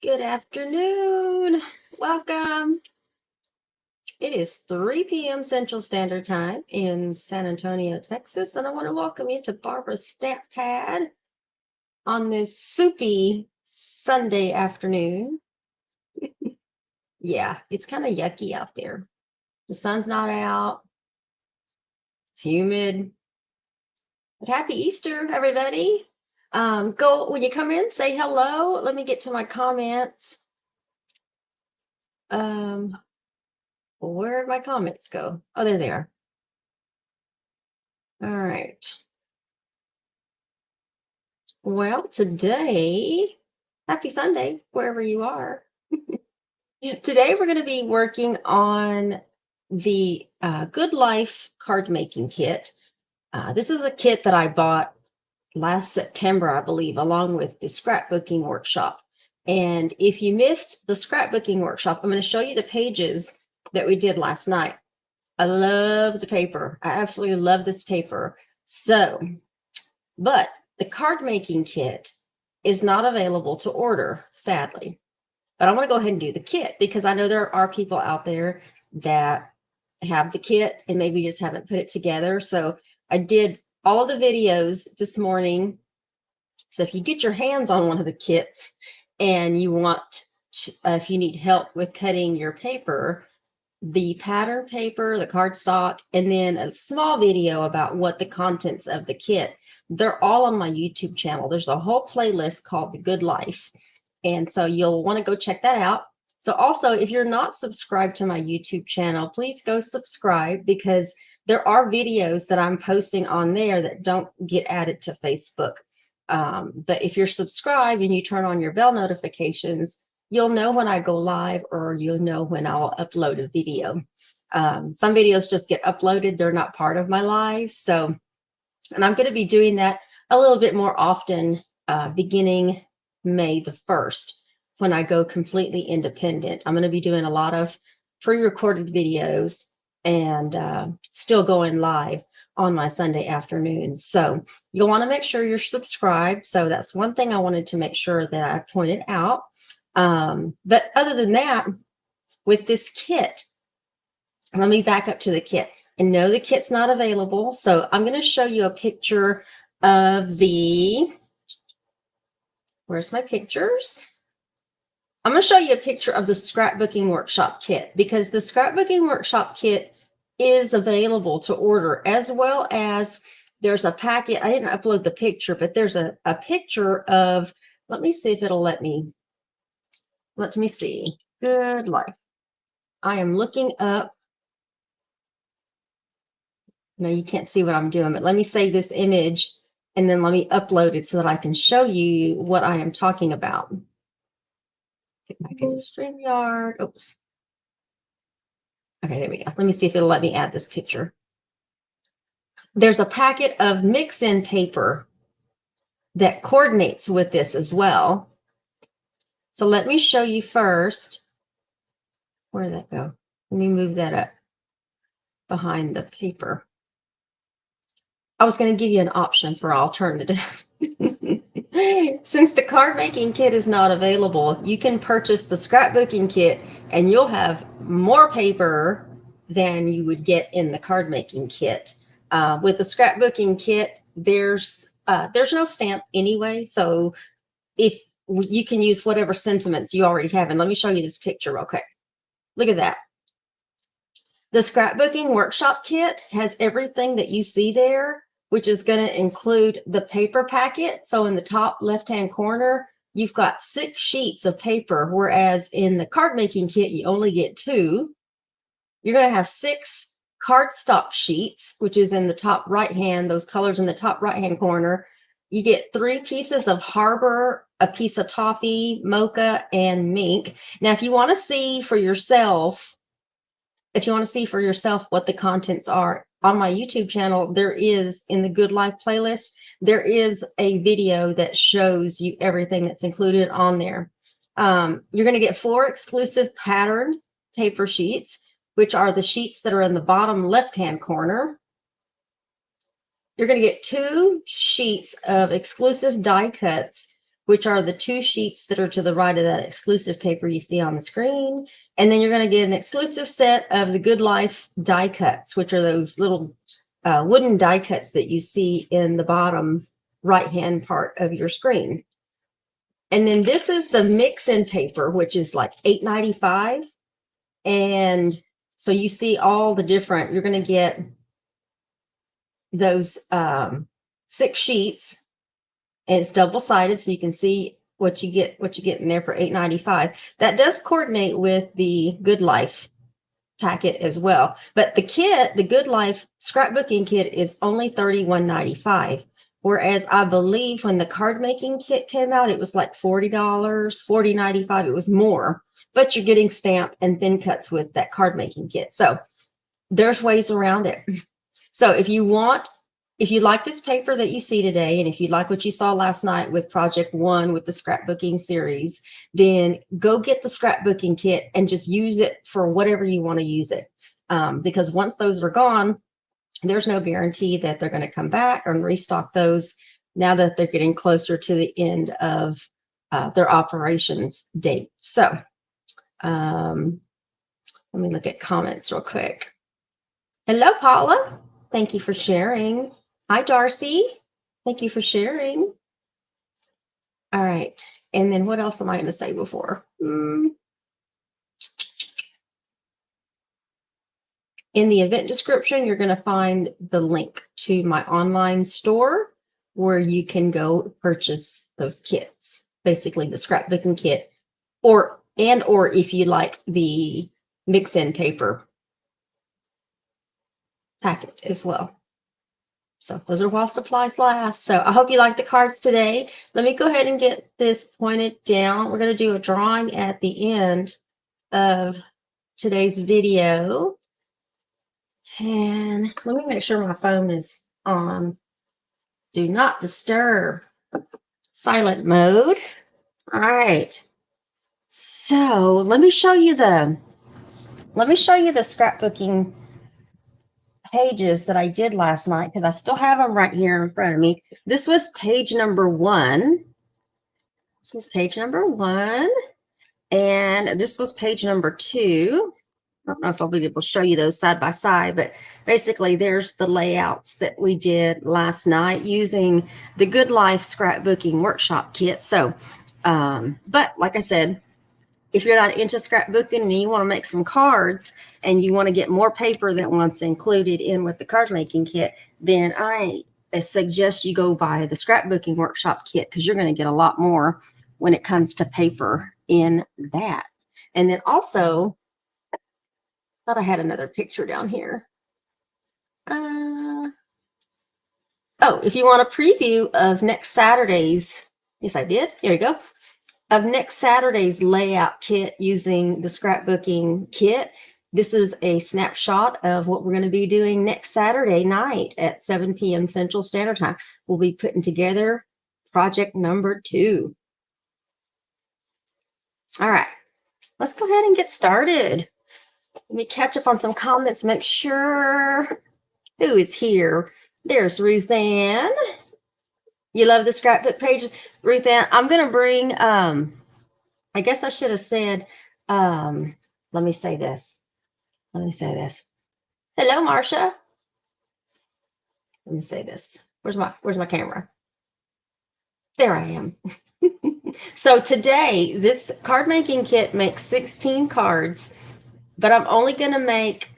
Good afternoon. Welcome. It is 3 p.m. Central Standard Time in San Antonio, Texas, and I want to welcome you to Barbara's Stamp Pad on this soupy Sunday afternoon. Yeah, it's kind of yucky out there. The sun's not out. It's humid. But happy Easter, everybody. Go when you come in, say hello. Let me get to my comments. Where'd my comments go? Oh, there they are. All right. Well, today, happy Sunday, wherever you are. Today, we're going to be working on the Good Life card making kit. This is a kit that I bought last September, I believe, along with the scrapbooking workshop. And if you missed the scrapbooking workshop, I'm going to show you the pages that we did last night. I love the paper. I absolutely love this paper. But the card making kit is not available to order, sadly. But I want to go ahead and do the kit because I know there are people out there that have the kit and maybe just haven't put it together. So I did all of the videos this morning. So if you get your hands on one of the kits and you want to, if you need help with cutting your paper, the pattern paper, the cardstock, and then a small video about what the contents of the kit. They're all on my YouTube channel. There's a whole playlist called The Good Life. And so you'll want to go check that out. So also, if you're not subscribed to my YouTube channel, please go subscribe because there are videos that I'm posting on there that don't get added to Facebook. But if you're subscribed and you turn on your bell notifications, you'll know when I go live or you'll know when I'll upload a video. Some videos just get uploaded. They're not part of my live. So, and I'm going to be doing that a little bit more often beginning May the 1st when I go completely independent. I'm going to be doing a lot of pre-recorded videos and still going live on my Sunday afternoons. So you'll want to make sure you're subscribed. So that's one thing I wanted to make sure that I pointed out. But other than that, with this kit, let me back up to the kit. I know the kit's not available, so I'm going to show you a picture of where's my pictures? I'm going to show you a picture of the scrapbooking workshop kit because the scrapbooking workshop kit is available to order, as well as there's a packet. I didn't upload the picture, but there's a picture of, let me see if it'll let me see. Good Life. I am looking up. No, you can't see what I'm doing, but let me save this image and then let me upload it so that I can show you what I am talking about. Get back into StreamYard. Oops. Okay, there we go. Let me see if it'll let me add this picture. There's a packet of mix-in paper that coordinates with this as well. So let me show you first. Where did that go? Let me move that up behind the paper. I was going to give you an option for alternative. Since the card making kit is not available, you can purchase the scrapbooking kit and you'll have more paper than you would get in the card making kit. With the scrapbooking kit, there's no stamp anyway. So if you can use whatever sentiments you already have. And let me show you this picture real quick. Look at that. The scrapbooking workshop kit has everything that you see there, which is going to include the paper packet. So in the top left-hand corner, you've got 6 sheets of paper, whereas in the card making kit, you only get 2. You're going to have 6 cardstock sheets, which is in the top right-hand, those colors in the top right-hand corner. You get 3 pieces of Harbor, a piece of toffee, mocha, and mink. Now, if you want to see for yourself, what the contents are, on my YouTube channel, there is, in the Good Life playlist, there is a video that shows you everything that's included on there. You're going to get 4 exclusive patterned paper sheets, which are the sheets that are in the bottom left-hand corner. You're going to get 2 sheets of exclusive die cuts, which are the 2 sheets that are to the right of that exclusive paper you see on the screen. And then you're going to get an exclusive set of the Good Life die cuts, which are those little wooden die cuts that you see in the bottom right-hand part of your screen. And then this is the mix-in paper, which is like $8.95. And so you see all the different, you're going to get those 6 sheets, and it's double-sided, so you can see what you get in there for $8.95. That does coordinate with the Good Life packet as well. But the kit, the Good Life scrapbooking kit, is only $31.95. Whereas I believe when the card making kit came out, it was like $40, $40.95. It was more, but you're getting stamp and thin cuts with that card making kit. So there's ways around it. So if you like this paper that you see today, and if you like what you saw last night with Project 1 with the scrapbooking series, then go get the scrapbooking kit and just use it for whatever you want to use it. Because once those are gone, there's no guarantee that they're going to come back or restock those now that they're getting closer to the end of their operations date. So let me look at comments real quick. Hello, Paula. Thank you for sharing. Hi, Darcy. Thank you for sharing. All right. And then what else am I going to say before? In the event description, you're going to find the link to my online store where you can go purchase those kits, basically the scrapbooking kit, or if you like the mix-in paper packet as well. So those are while supplies last. So I hope you like the cards today. Let me go ahead and get this pointed down. We're going to do a drawing at the end of today's video. And let me make sure my phone is on do not disturb silent mode. All right. So let me show you the scrapbooking pages that I did last night, because I still have them right here in front of me. This was page number 1. This was page number 1. And this was page number 2. I don't know if I'll be able to show you those side by side, but basically there's the layouts that we did last night using the Good Life scrapbooking workshop kit. So, but like I said, if you're not into scrapbooking and you want to make some cards and you want to get more paper than what's included in with the card making kit, then I suggest you go buy the scrapbooking workshop kit, because you're going to get a lot more when it comes to paper in that. And then also, thought I had another picture down here. Oh, if you want a preview of next Saturday's, yes, I did. Here you go. Of next Saturday's layout kit using the scrapbooking kit. This is a snapshot of what we're going to be doing next Saturday night at 7 p.m. Central Standard Time. We'll be putting together project number 2. All right, let's go ahead and get started. Let me catch up on some comments, make sure who is here. There's Ruth Ann. You love the scrapbook pages, Ruth Ann. I'm going to bring, I guess I should have said, let me say this. Hello, Marcia. Let me say this. Where's my camera? There I am. So today, this card making kit makes 16 cards, but I'm only going to make,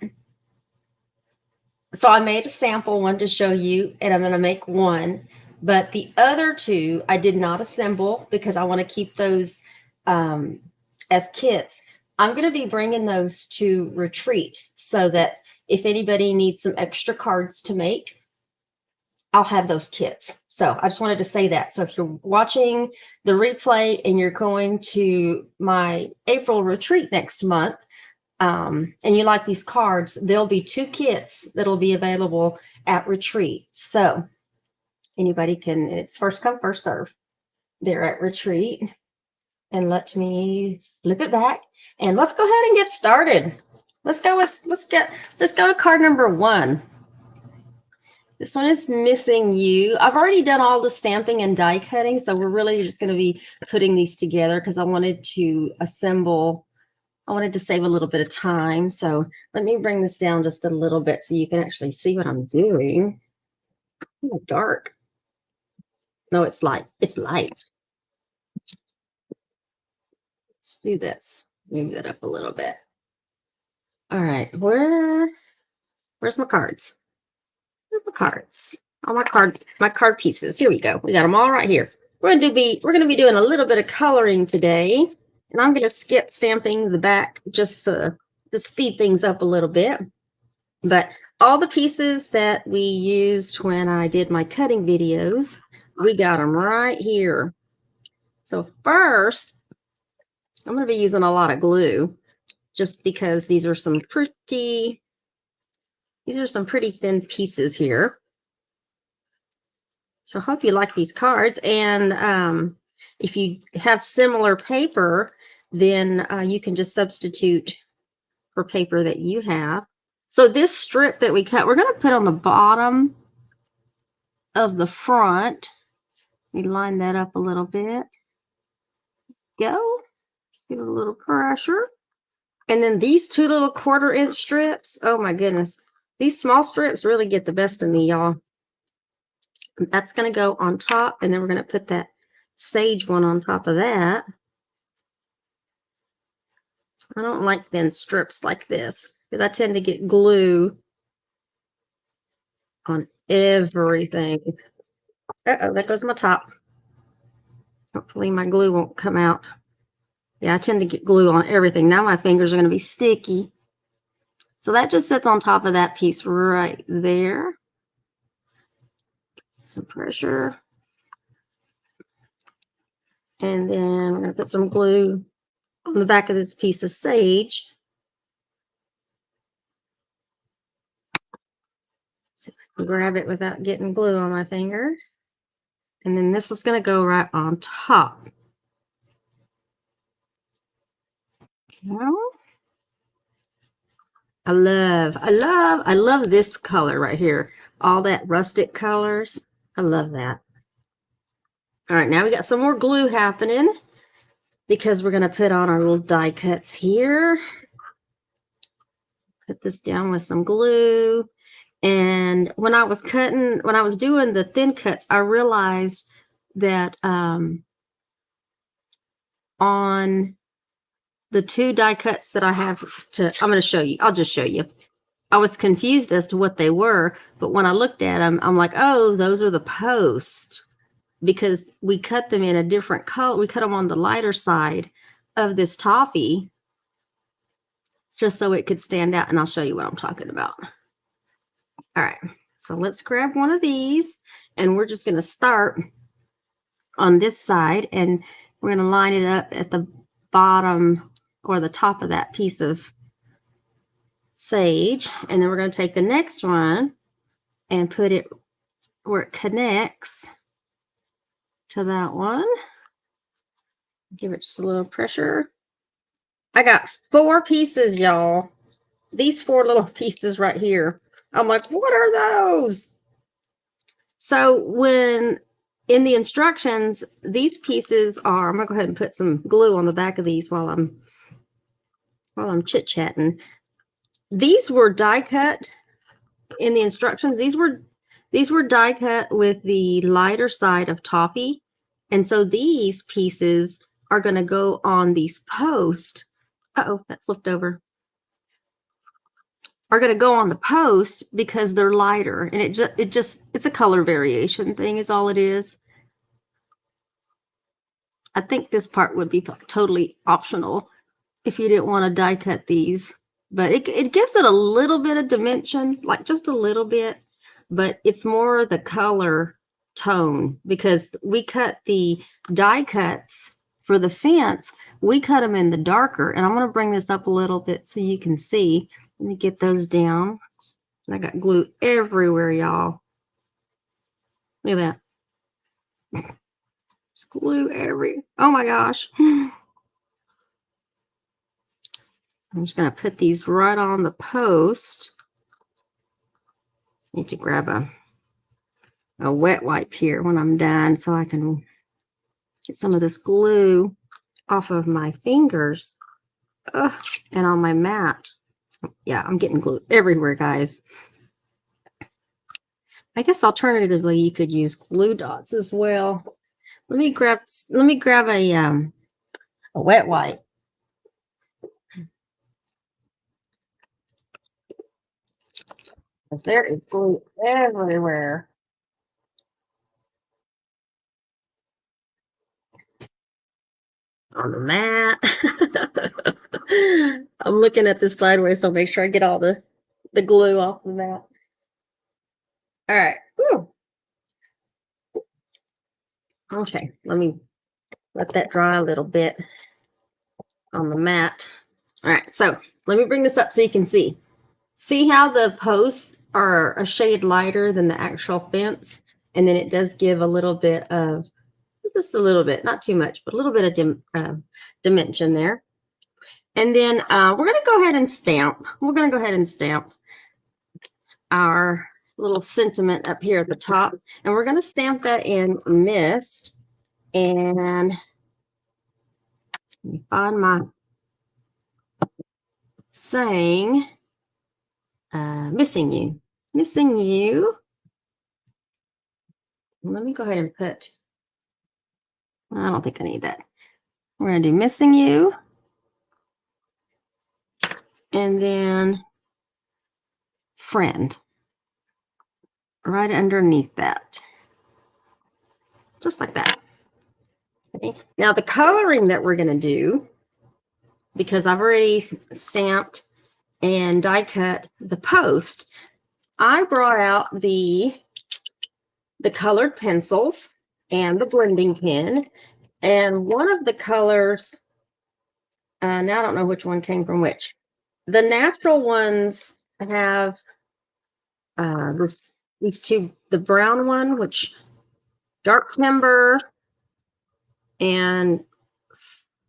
so I made a sample one to show you, and I'm going to make one, but the other 2 I did not assemble because I want to keep those as kits. I'm going to be bringing those to retreat so that if anybody needs some extra cards to make, I'll have those kits. So I just wanted to say that. So if you're watching the replay and you're going to my April retreat next month, and you like these cards, there'll be 2 kits that'll be available at retreat. So anybody can, it's first come, first serve. They're at retreat. And let me flip it back and let's go ahead and get started. Let's go with card number 1. This one is missing you. I've already done all the stamping and die cutting, so we're really just going to be putting these together because I wanted to assemble. I wanted to save a little bit of time. So let me bring this down just a little bit so you can actually see what I'm doing. Oh, dark. No, it's light. It's light. Let's do this. Move that up a little bit. All right. Where's my cards? Where's my cards? All my card pieces. Here we go. We got them all right here. We're gonna be doing a little bit of coloring today, and I'm gonna skip stamping the back just to speed things up a little bit. But all the pieces that we used when I did my cutting videos, we got them right here. So first, I'm going to be using a lot of glue just because these are some pretty thin pieces here. So I hope you like these cards. And if you have similar paper, then you can just substitute for paper that you have. So this strip that we cut, we're going to put on the bottom of the front. We line that up a little bit. Go. Give it a little pressure. And then these two little 1/4 inch strips. Oh my goodness. These small strips really get the best of me, y'all. That's going to go on top. And then we're going to put that sage one on top of that. I don't like thin strips like this because I tend to get glue on everything. Uh-oh, there goes my top. Hopefully my glue won't come out. Yeah, I tend to get glue on everything. Now my fingers are going to be sticky. So that just sits on top of that piece right there. Some pressure. And then we're going to put some glue on the back of this piece of sage. See if I can grab it without getting glue on my finger. And then this is going to go right on top. Okay. I love this color right here. All that rustic colors. I love that. All right, now we got some more glue happening because we're going to put on our little die cuts here. Put this down with some glue. And when I was doing the thin cuts, I realized that on the 2 die cuts that I have I'm going to show you. I'll just show you. I was confused as to what they were, but when I looked at them, I'm like, oh, those are the posts because we cut them in a different color. We cut them on the lighter side of this toffee just so it could stand out. And I'll show you what I'm talking about. All right, so let's grab one of these and we're just going to start on this side and we're going to line it up at the bottom or the top of that piece of sage. And then we're going to take the next one and put it where it connects to that one. Give it just a little pressure. I got 4 pieces, y'all. These 4 little pieces right here. I'm like, what are those? So when in the instructions, these pieces are, I'm gonna go ahead and put some glue on the back of these while I'm chit-chatting. These were die cut in the instructions. These were die cut with the lighter side of toffee. And so these pieces are going to go on these posts. Uh-oh, that flipped over. Are going to go on the post because they're lighter. And it's a color variation thing is all it is. I think this part would be totally optional if you didn't want to die cut these. But it gives it a little bit of dimension, like just a little bit. But it's more the color tone because we cut the die cuts for the fence. We cut them in the darker. And I'm going to bring this up a little bit so you can see. Let me get those down. I got glue everywhere, y'all. Look at that. There's glue oh my gosh. I'm just going to put these right on the post. Need to grab a a wet wipe here when I'm done so I can get some of this glue off of my fingers. Ugh, and on my mat. Yeah, I'm getting glue everywhere, guys. I guess alternatively, you could use glue dots as well. Let me grab a wet wipe. Because there is glue everywhere. On the mat. I'm looking at this sideways, so I'll make sure I get all the glue off the mat. All right. Whew. Okay, let me let that dry a little bit on the mat. All right, so let me bring this up so you can see. See how the posts are a shade lighter than the actual fence? And then it does give a little bit of, just a little bit, not too much, but a little bit of dimension there. And then we're going to go ahead and stamp. We're going to go ahead and stamp our little sentiment up here at the top. And we're going to stamp that in mist. And let me find my saying, missing you. Missing you. Let me go ahead and put, I don't think I need that. We're going to do missing you. And then friend. Right underneath that. Just like that. Okay. Now the coloring that we're going to do, because I've already stamped and die cut the post, I brought out the colored pencils and the blending pen. And one of the colors, now I don't know which one came from which. The natural ones have these two, the brown one, which dark timber, and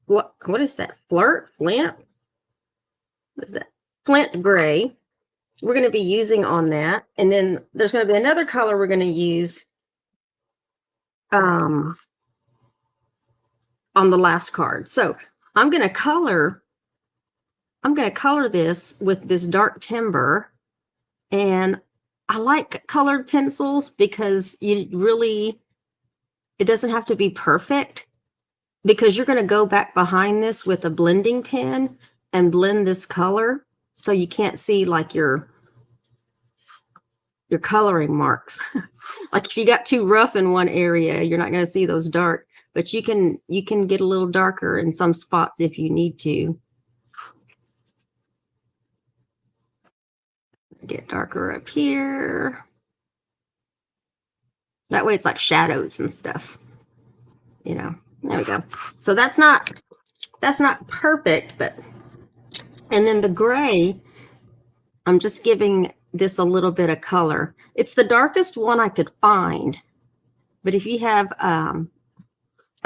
what is that? Flint? What is that? Flint gray. We're going to be using on that. And then there's going to be another color we're going to use on the last card. So I'm going to color this with this dark timber. And I like colored pencils because it doesn't have to be perfect, because you're going to go back behind this with a blending pen and blend this color. So you can't see like your coloring marks. Like if you got too rough in one area, you're not going to see those dark, but you can get a little darker in some spots if you need to. Get darker up here. That way it's like shadows and stuff. You know, there we go. So that's not perfect, but, and then the gray, I'm just giving this a little bit of color. It's the darkest one I could find, but if you have a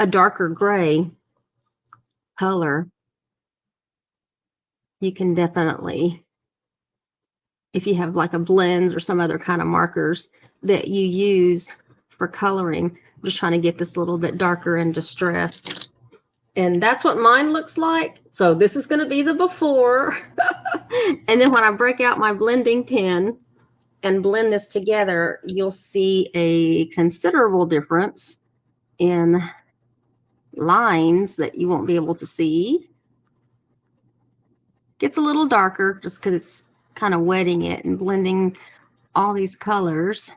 darker gray color, you can definitely, if you have like a blends or some other kind of markers that you use for coloring. I'm just trying to get this a little bit darker and distressed. And that's what mine looks like. So this is going to be the before. And then when I break out my blending pen and blend this together, you'll see a considerable difference in lines that you won't be able to see. Gets a little darker just because it's kind of wetting it and blending all these colors.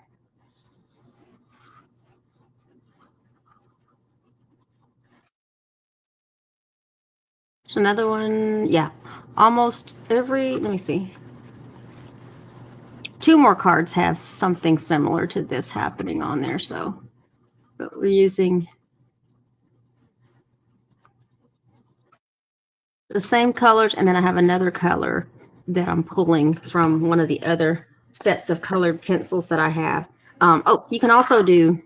There's another one. Yeah, almost every, let me see. 2 more cards have something similar to this happening on there. So, but we're using the same colors, and then I have another color that I'm pulling from one of the other sets of colored pencils that I have. Oh, you can also do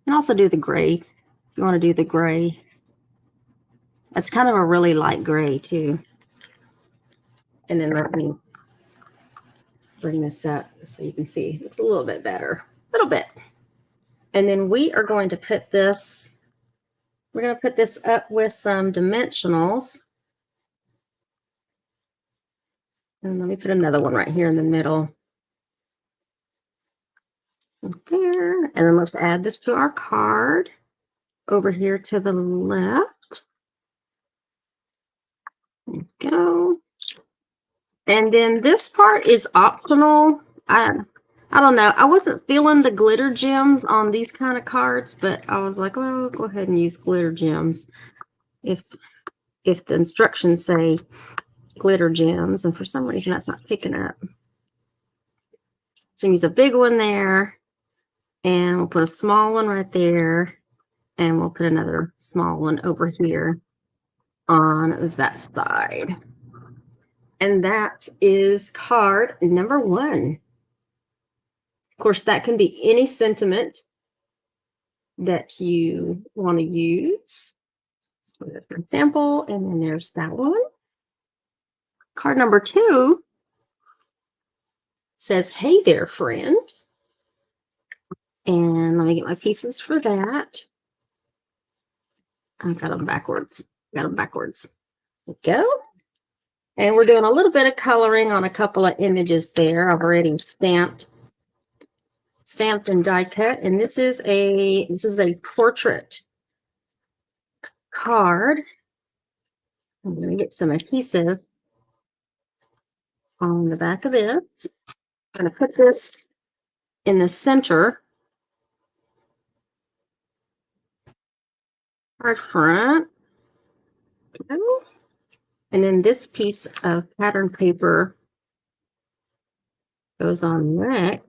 the gray. If you want to do the gray, that's kind of a really light gray too. And then let me bring this up so you can see. It's a little bit better. little bit. And then we are going to put this, we're going to put this up with some dimensionals. And let me put another one right here in the middle. There. And then let's add this to our card over here to the left. There we go. And then this part is optional. I don't know. I wasn't feeling the glitter gems on these kind of cards, but I was like, oh, go ahead and use glitter gems if the instructions say glitter gems, and for some reason that's not picking up. So use a big one there, and we'll put a small one right there, and we'll put another small one over here on that side. And that is card number 1. Of course, that can be any sentiment that you want to use. So for example, and then there's that one. Card number 2 says, "Hey there, friend." And let me get my pieces for that. I got them backwards. There we go. And we're doing a little bit of coloring on a couple of images there. I've already stamped and die cut. And this is a portrait card. I'm going to get some adhesive on the back of this. I'm going to put this in the center. Card front. And then this piece of pattern paper goes on next.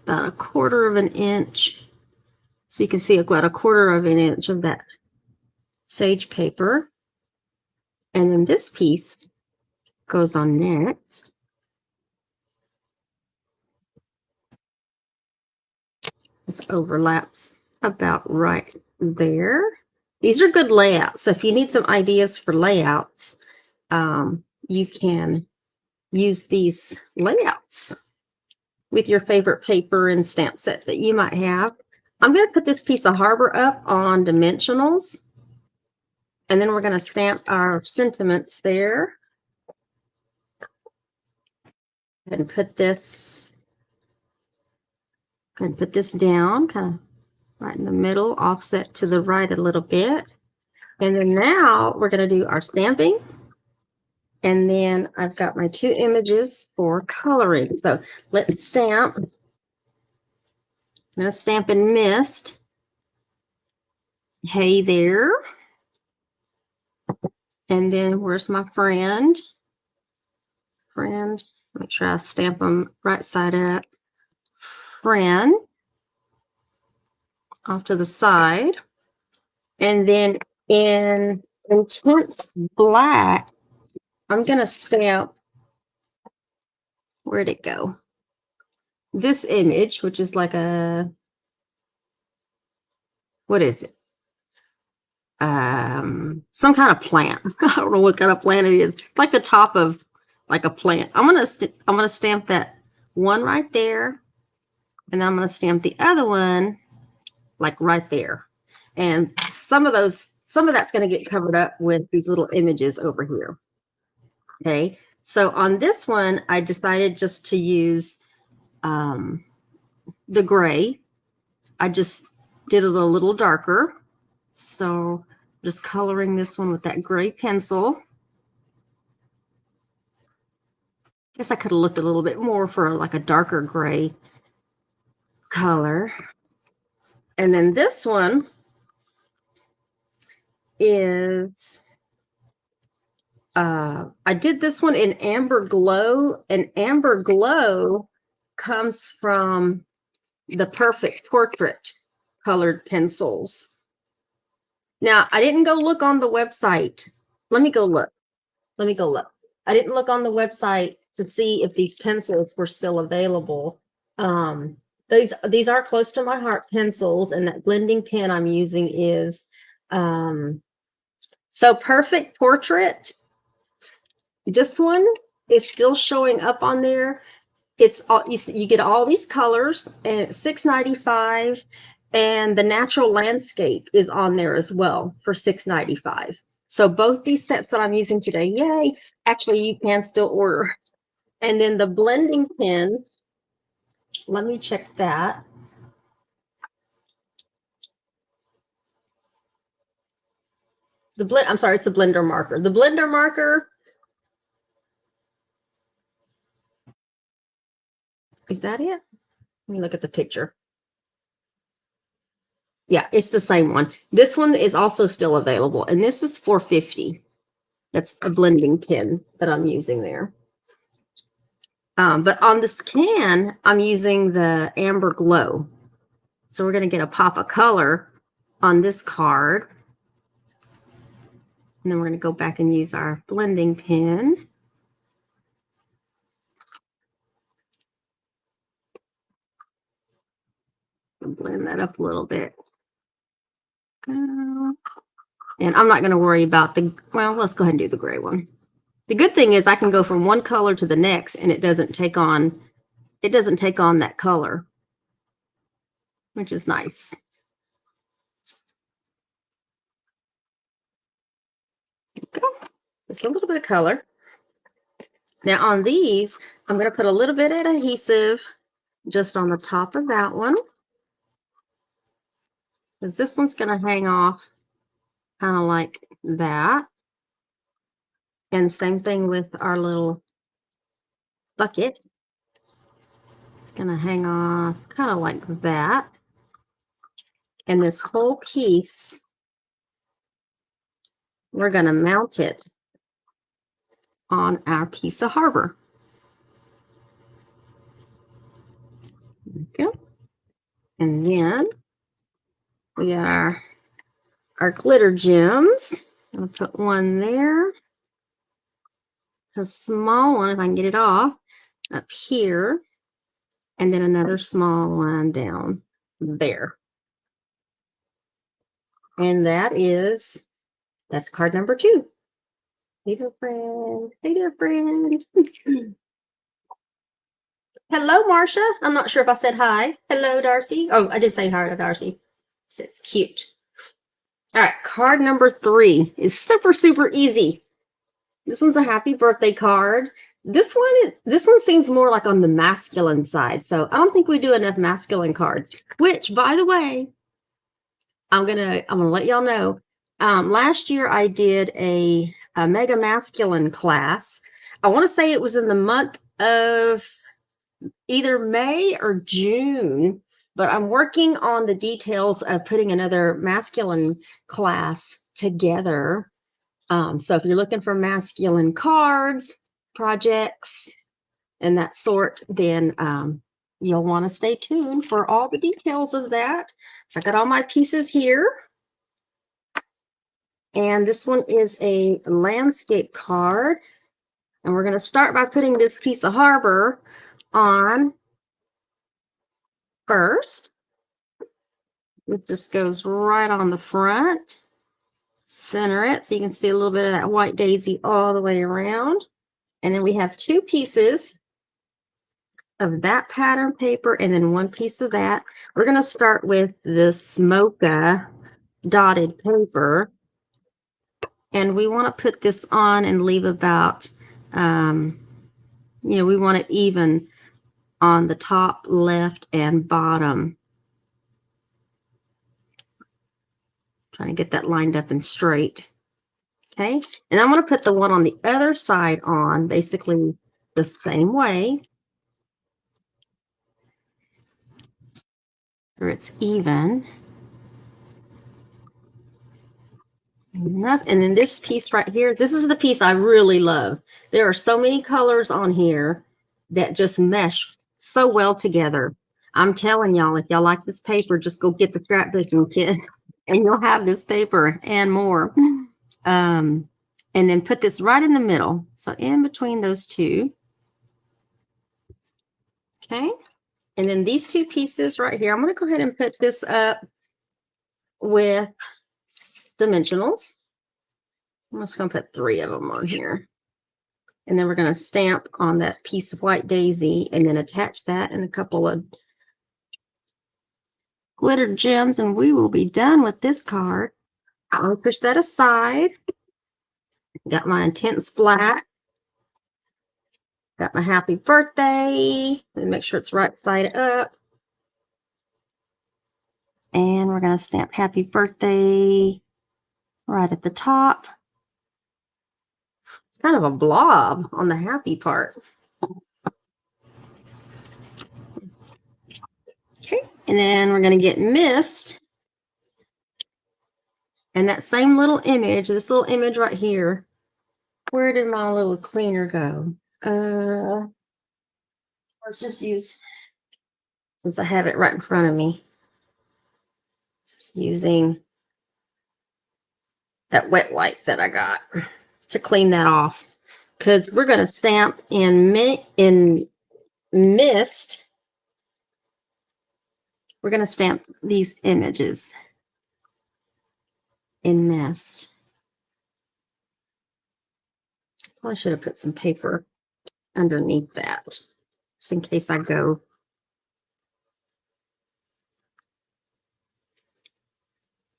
About 1/4 of an inch. So you can see about 1/4 of an inch of that sage paper. And then this piece goes on next. This overlaps about right there. These are good layouts. So if you need some ideas for layouts, you can use these layouts with your favorite paper and stamp set that you might have. I'm going to put this piece of harbor up on dimensionals. And then we're going to stamp our sentiments there. And put this down, kind of right in the middle, offset to the right a little bit. And then now we're going to do our stamping. And then I've got my 2 images for coloring. So let's stamp. I'm going to stamp in mist. Hey there. And then where's my friend? Make sure I stamp them right side up. Friend. Off to the side. And then in intense black, I'm going to stamp, where'd it go? This image, which is like a, what is it? Some kind of plant. I don't know what kind of plant it is. It's like the top of like a plant. I'm gonna stamp that one right there, and then I'm gonna stamp the other one like right there. And some of that's gonna get covered up with these little images over here. Okay, so on this one, I decided just to use the gray. I just did it a little darker. So just coloring this one with that gray pencil. Guess I could have looked a little bit more for like a darker gray color. And then this one is, I did this one in Amber Glow, and Amber Glow comes from the Perfect Portrait colored pencils. Now, I didn't go look on the website. Let me go look. I didn't look on the website to see if these pencils were still available. These are close to my heart pencils, and that blending pen I'm using is so Perfect Portrait. This one is still showing up on there it's all you get all these colors, and it's $6.95, and the natural landscape is on there as well for $6.95. So both these sets that I'm using today, yay, actually you can still order. And then the blending pen, let me check that. I'm sorry, it's a blender marker. The blender marker, is that it? Let me look at the picture. Yeah, it's the same one. This one is also still available, and this is $4.50. That's a blending pen that I'm using there. But on this can, I'm using the Amber Glow. So we're going to get a pop of color on this card. And then we're going to go back and use our blending pen. Blend that up a little bit. And I'm not going to worry about well, let's go ahead and do the gray one. The good thing is I can go from one color to the next, and it doesn't take on that color, which is nice. Okay. Just a little bit of color. Now on these, I'm going to put a little bit of adhesive just on the top of that one, because this one's going to hang off kind of like that. And same thing with our little bucket. It's going to hang off kind of like that. And this whole piece, we're going to mount it on our piece of harbor. Okay. And then we got our glitter gems. I'm going to put one there. A small one, if I can get it off, up here. And then another small one down there. And that's card number 2. Hey there, friend. Hey there, friend. Hello, Marcia. I'm not sure if I said hi. Hello, Darcy. Oh, I did say hi to Darcy. It's cute. All right, card number 3 is super, super easy. This one's a happy birthday card. This one seems more like on the masculine side. So I don't think we do enough masculine cards, which, by the way, I'm gonna let y'all know. Last year I did a mega masculine class. I want to say it was in the month of either May or June, but I'm working on the details of putting another masculine class together. So if you're looking for masculine cards, projects, and that sort, then you'll want to stay tuned for all the details of that. So I got all my pieces here. And this one is a landscape card. And we're going to start by putting this piece of harbor on first. It just goes right on the front. Center it so you can see a little bit of that white daisy all the way around. And then we have 2 pieces of that pattern paper and then 1 piece of that. We're going to start with the Smoka dotted paper. And we want to put this on and leave about, we want it even on the top, left, and bottom. Trying to get that lined up and straight. Okay. And I'm going to put the one on the other side on basically the same way. Where it's even. Enough. And then this piece right here, this is the piece I really love. There are so many colors on here that just mesh so well together. I'm telling y'all, if y'all like this paper, just go get the scrapbooking kit and you'll have this paper and more. And then put this right in the middle. So in between those 2. Okay. And then these 2 pieces right here, I'm going to go ahead and put this up with dimensionals. I'm just going to put 3 of them on here. And then we're going to stamp on that piece of white daisy and then attach that and a couple of glitter gems, and we will be done with this card. I'll push that aside. Got my intense black. Got my happy birthday. And make sure it's right side up. And we're going to stamp happy birthday right at the top. It's kind of a blob on the happy part. Okay, and then we're going to get mist. And that same little image, this little image right here, where did my little cleaner go? Let's just use, since I have it right in front of me, just using that wet wipe that I got to clean that off. Because we're going to stamp in mist. We're going to stamp these images in mist. Probably should have put some paper underneath that, just in case I go.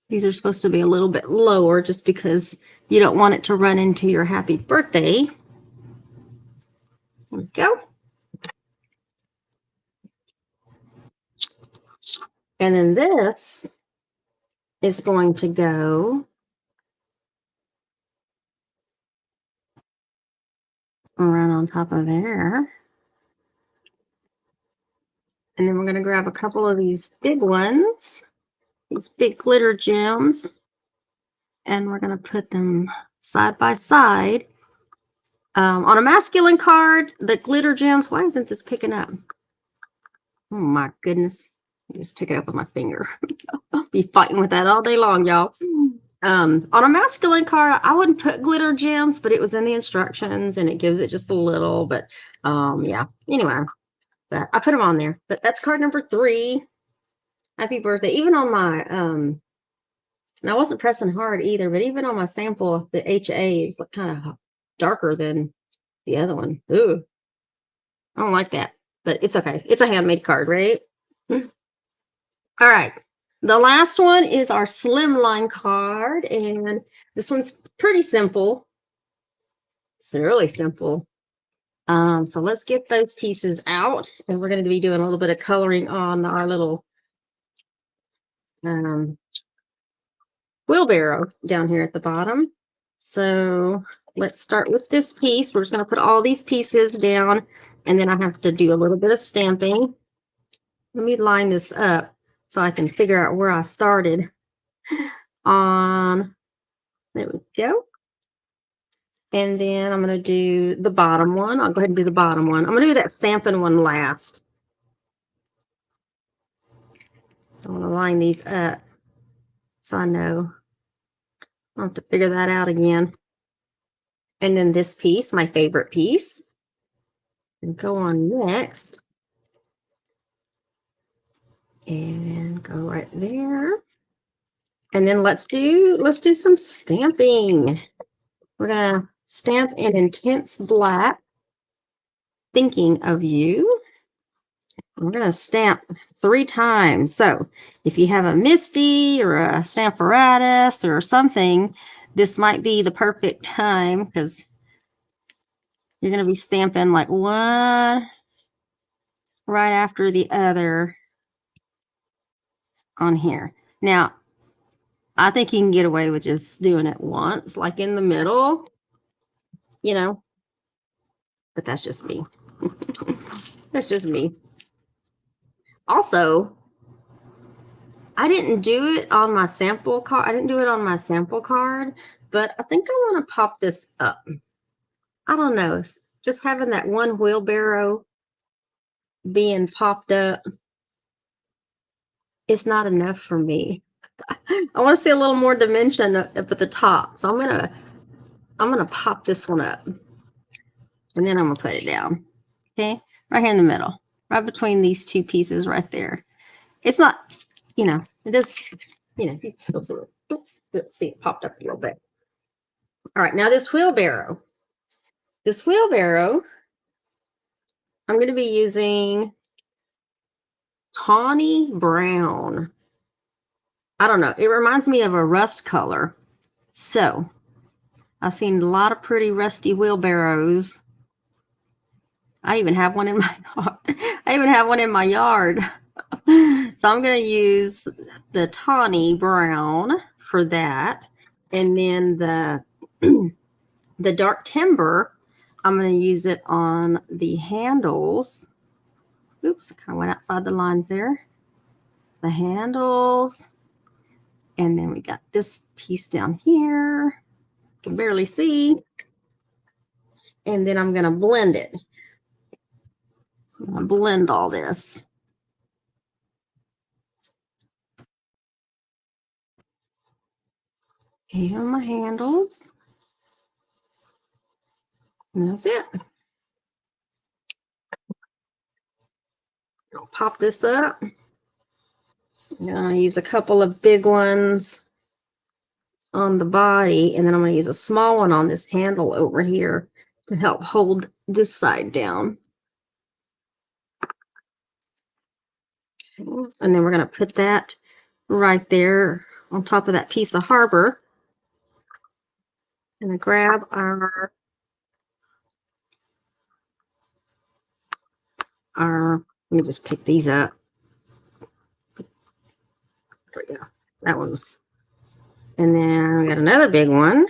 These are supposed to be a little bit lower just because you don't want it to run into your happy birthday. There we go. And then this is going to go around on top of there. And then we're going to grab a couple of these big ones, these big glitter gems, and we're going to put them side by side. On a masculine card, the glitter gems, why isn't this picking up? Oh my goodness. I just pick it up with my finger. I'll be fighting with that all day long, y'all. On a masculine card, I wouldn't put glitter gems, but it was in the instructions and it gives it just a little, but yeah, anyway, but I put them on there. But that's card number 3. Happy birthday. Even on my and I wasn't pressing hard either, but even on my sample, the HA is like kind of darker than the other one. Ooh, I don't like that, but it's okay. It's a handmade card, right? All right. The last one is our slimline card, and this one's pretty simple. It's really simple. So let's get those pieces out, and we're going to be doing a little bit of coloring on our little wheelbarrow down here at the bottom. So let's start with this piece. We're just going to put all these pieces down, and then I have to do a little bit of stamping. Let me line this up so I can figure out where I started on. There we go. And then I'm going to do the bottom one. I'll go ahead and do the bottom one. I'm going to do that stamping one last. I want to line these up so I know. I'll have to figure that out again. And then this piece, my favorite piece, and go on next. And go right there. And then let's do some stamping. We're going to stamp in intense black, thinking of you. We're going to stamp 3 times. So if you have a Misty or a Stamparatus or something, this might be the perfect time because you're going to be stamping like one right after the other on here. Now, I think you can get away with just doing it once, like in the middle, you know, but that's just me. That's just me. Also, I didn't do it on my sample card. I didn't do it on my sample card, but I think I want to pop this up. I don't know. Just having that one wheelbarrow being popped up is not enough for me. I want to see a little more dimension up at the top. So I'm gonna pop this one up. And then I'm gonna put it down. Okay, right here in the middle, right between these 2 pieces right there. It's not, you know, it is, you know, you can still see it. Oops, see it popped up a little bit. All right, now this wheelbarrow this wheelbarrow, I'm going to be using tawny brown. I don't know. It reminds me of a rust color. So I've seen a lot of pretty rusty wheelbarrows. I even have one in my yard. So I'm going to use the tawny brown for that. And then the dark timber, I'm going to use it on the handles. Oops, I kind of went outside the lines there. The handles. And then we got this piece down here. You can barely see. And then I'm going to blend it. I'm going to blend all this. Here are my handles. And that's it. I'll pop this up. I'm going to use a couple of big ones on the body, and then I'm going to use a small one on this handle over here to help hold this side down. Okay. And then we're going to put that right there on top of that piece of harbor. And grab our let me just pick these up. There we go. That one's, and then we got another big one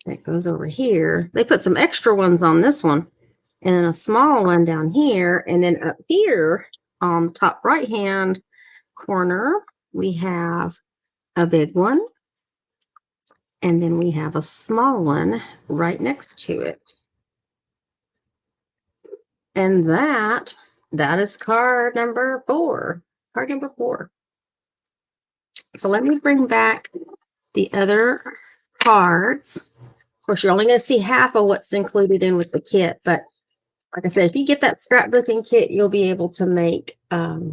that goes over here. They put some extra ones on this one, and then a small one down here, and then up here on the top right hand corner we have a big one, and then we have a small one right next to it. And that is card number 4. Card number 4. So let me bring back the other cards. Of course, you're only going to see half of what's included in with the kit, but like I said, if you get that scrapbooking kit, you'll be able to make all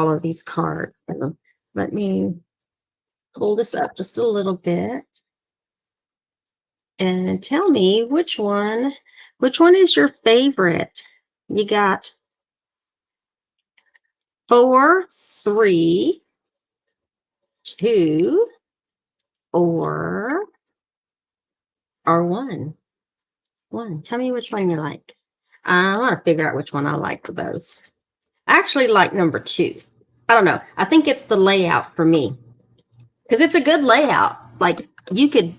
of these cards. So let me pull this up just a little bit and tell me which one is your favorite. You got 4, 3, 2, or 1. Tell me which one you like. I want to figure out which one I like the most. I actually like number 2. I don't know. I think it's the layout for me, because it's a good layout. Like you could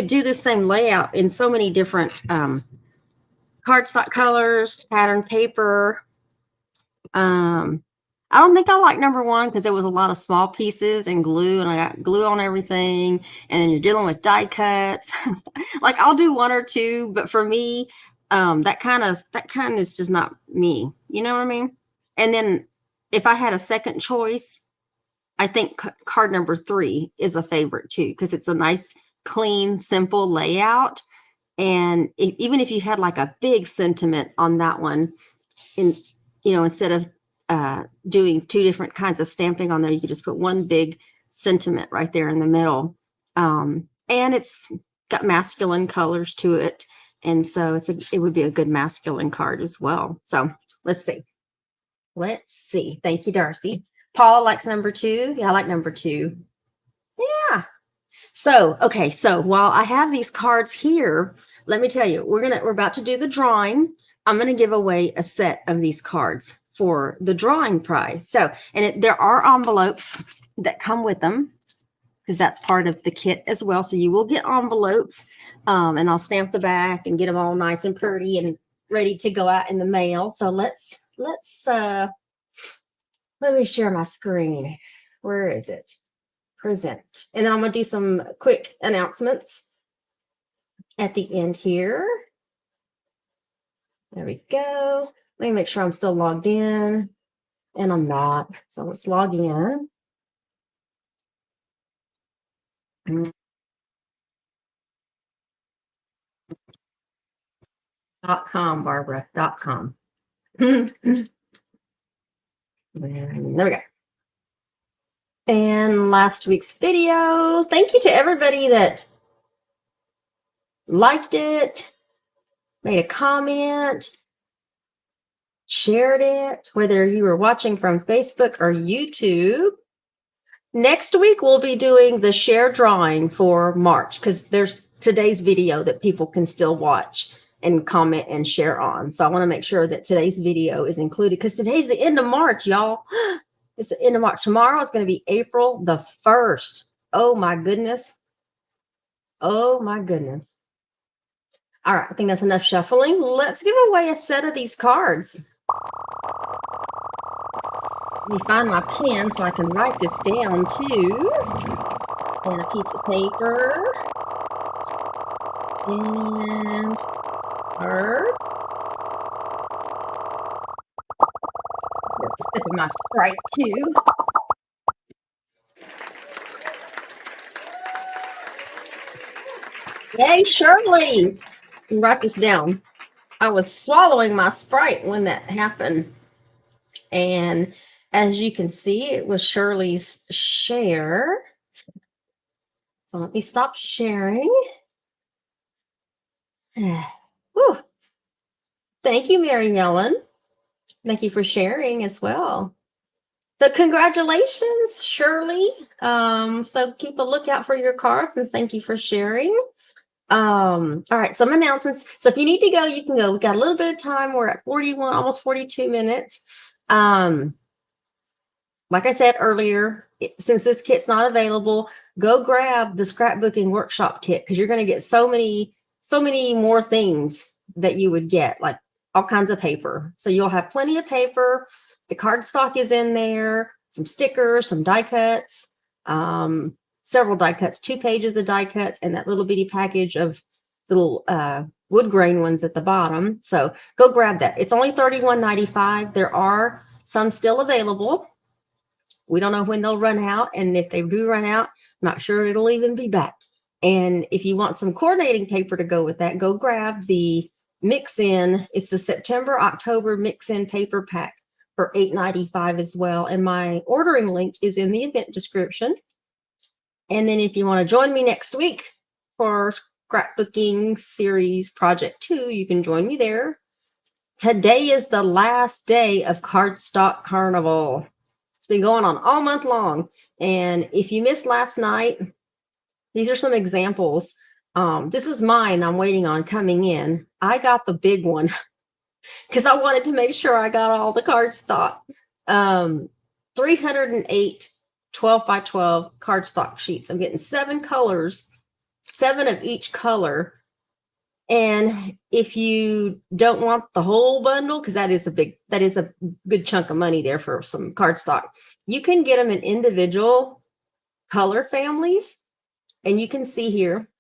do the same layout in so many different cardstock colors, pattern paper. I don't think I like number 1 because there was a lot of small pieces and glue, and I got glue on everything, and then you're dealing with die cuts. Like I'll do 1 or 2, but for me, that kind is just not me. You know what I mean? And then if I had a second choice, I think card number 3 is a favorite too, because it's a nice, clean, simple layout. And even if you had like a big sentiment on that one, instead of doing 2 different kinds of stamping on there, you could just put one big sentiment right there in the middle. And it's got masculine colors to it. And so it would be a good masculine card as well. So let's see. Thank you, Darcy. Paula likes number 2. Yeah, I like number 2. Yeah. So, okay. So while I have these cards here, let me tell you, we're about to do the drawing. I'm going to give away a set of these cards for the drawing prize. So, and there are envelopes that come with them, because that's part of the kit as well. So you will get envelopes, and I'll stamp the back and get them all nice and pretty and ready to go out in the mail. So let me share my screen. Where is it? Present. And then I'm going to do some quick announcements at the end here. There we go. Let me make sure I'm still logged in, and I'm not. So let's log in. .com, Barbara. .com. There we go. And last week's video. Thank you to everybody that liked it, made a comment, shared it, whether you were watching from Facebook or YouTube. Next week, we'll be doing the share drawing for March because there's today's video that people can still watch and comment and share on. So I want to make sure that today's video is included because today's the end of March, y'all. It's the end of March. Tomorrow is going to be April the 1st. Oh my goodness. Oh my goodness. All right, I think that's enough shuffling. Let's give away a set of these cards. Let me find my pen so I can write this down too. And a piece of paper. And cards. Let's sip of my Sprite too. Yay, Shirley. Write this down. I was swallowing my Sprite when that happened. And as you can see, it was Shirley's share. So let me stop sharing. Whew. Thank you, Mary Ellen. Thank you for sharing as well. So congratulations, Shirley. So keep a lookout for your cards and thank you for sharing. All right, some announcements. So if you need to go, you can go. We've got a little bit of time. We're at 41, almost 42 minutes. Like I said earlier, since this kit's not available, go grab the scrapbooking workshop kit because you're going to get so many more things that you would get, like all kinds of paper. So you'll have plenty of paper. The cardstock is in there, some stickers, some die cuts, several die cuts, 2 pages of die cuts, and that little bitty package of little wood grain ones at the bottom. So go grab that. It's only $31.95. There are some still available. We don't know when they'll run out. And if they do run out, I'm not sure it'll even be back. And if you want some coordinating paper to go with that, go grab the mix-in. It's the September-October mix-in paper pack for $8.95 as well. And my ordering link is in the event description. And then if you want to join me next week for Scrapbooking Series Project 2, you can join me there. Today is the last day of Cardstock Carnival. It's been going on all month long. And if you missed last night, these are some examples. This is mine I'm waiting on coming in. I got the big one because I wanted to make sure I got all the cardstock. 308 12 by 12 cardstock sheets. I'm getting 7 colors, 7 of each color. And if you don't want the whole bundle, because that is a good chunk of money there for some cardstock, you can get them in individual color families. And you can see here,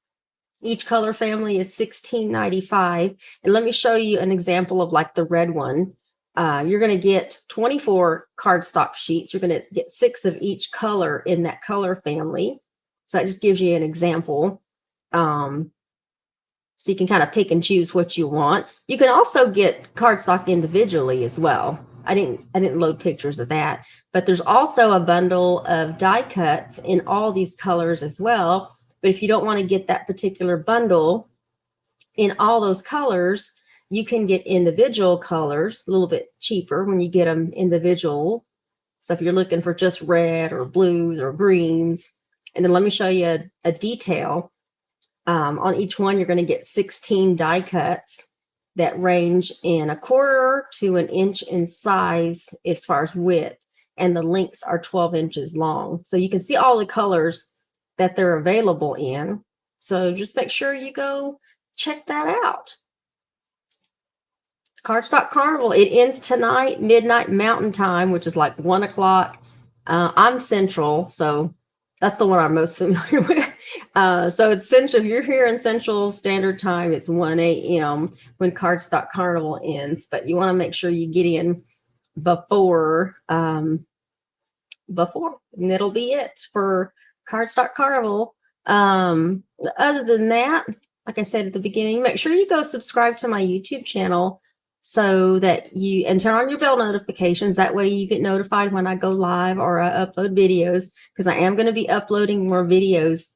each color family is $16.95. And let me show you an example of like the red one. You're going to get 24 cardstock sheets. You're going to get 6 of each color in that color family. So that just gives you an example. So you can kind of pick and choose what you want. You can also get cardstock individually as well. I didn't load pictures of that, but there's also a bundle of die cuts in all these colors as well. But if you don't want to get that particular bundle in all those colors, you can get individual colors a little bit cheaper when you get them individual. So if you're looking for just red or blues or greens, and then let me show you a detail. On each one, you're going to get 16 die cuts that range in 1/4 to 1 inch in size as far as width, and the lengths are 12 inches long. So you can see all the colors that they're available in. So just make sure you go check that out. Cardstock Carnival, it ends tonight, midnight Mountain Time, which is like 1 o'clock. I'm Central, so that's the one I'm most familiar with. So it's Central. If you're here in Central Standard Time, it's 1 a.m. when Cardstock Carnival ends. But you want to make sure you get in before, and that'll be it for Cardstock Carnival. Other than that, like I said at the beginning, make sure you go subscribe to my YouTube channel so that and turn on your bell notifications. That way you get notified when I go live or I upload videos, because I am going to be uploading more videos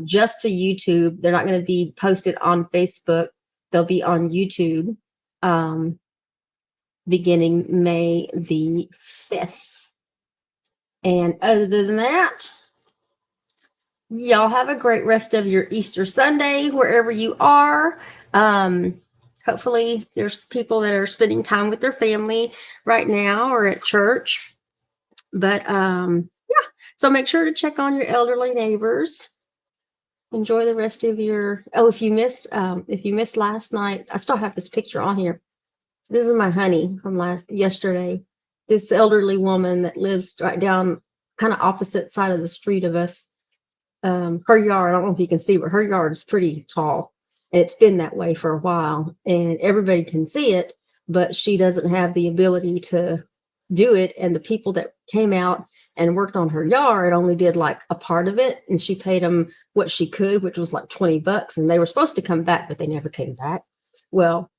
just to YouTube. They're not going to be posted on Facebook. They'll be on YouTube beginning May the 5th. And other than that, y'all have a great rest of your Easter Sunday, wherever you are. Hopefully there's people that are spending time with their family right now or at church. But yeah, so make sure to check on your elderly neighbors. Enjoy the rest of your, if you missed last night, I still have this picture on here. This is my honey from yesterday. This elderly woman that lives right down kind of opposite side of the street of us. Her yard, I don't know if you can see, but her yard is pretty tall. And it's been that way for a while, and everybody can see it, but she doesn't have the ability to do it. And the people that came out and worked on her yard only did like a part of it, and she paid them what she could, which was like $20, and they were supposed to come back, but they never came back. Well,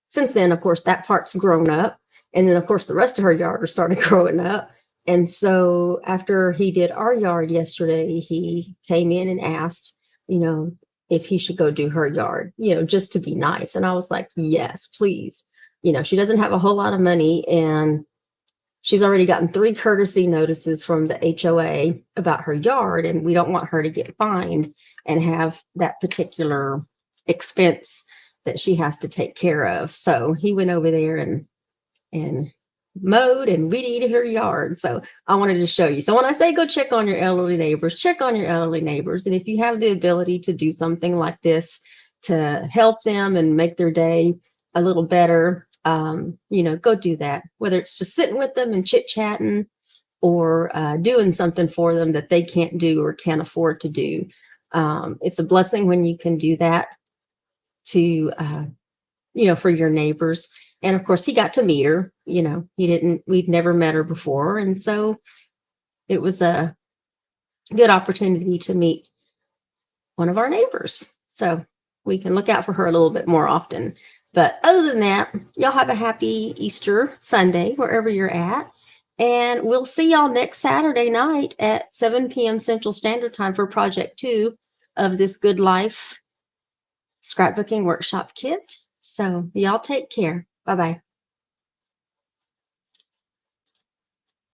since then, of course, that part's grown up, and then of course the rest of her yard started growing up. And so after he did our yard yesterday, he came in and asked, if he should go do her yard, just to be nice. And I was like, yes, please. She doesn't have a whole lot of money, and she's already gotten 3 courtesy notices from the HOA about her yard, and we don't want her to get fined and have that particular expense that she has to take care of. So he went over there and mowed and weeded her yard. So I wanted to show you. So when I say go check on your elderly neighbors, check on your elderly neighbors. And if you have the ability to do something like this to help them and make their day a little better, go do that. Whether it's just sitting with them and chit-chatting, or doing something for them that they can't do or can't afford to do. It's a blessing when you can do that to for your neighbors. And of course he got to meet her. We'd never met her before, and so it was a good opportunity to meet one of our neighbors, so we can look out for her a little bit more often. But other than that, y'all have a happy Easter Sunday wherever you're at, and we'll see y'all next Saturday night at 7 p.m. Central Standard Time for Project 2 of this Good Life Scrapbooking Workshop Kit. So y'all take care. Bye-bye.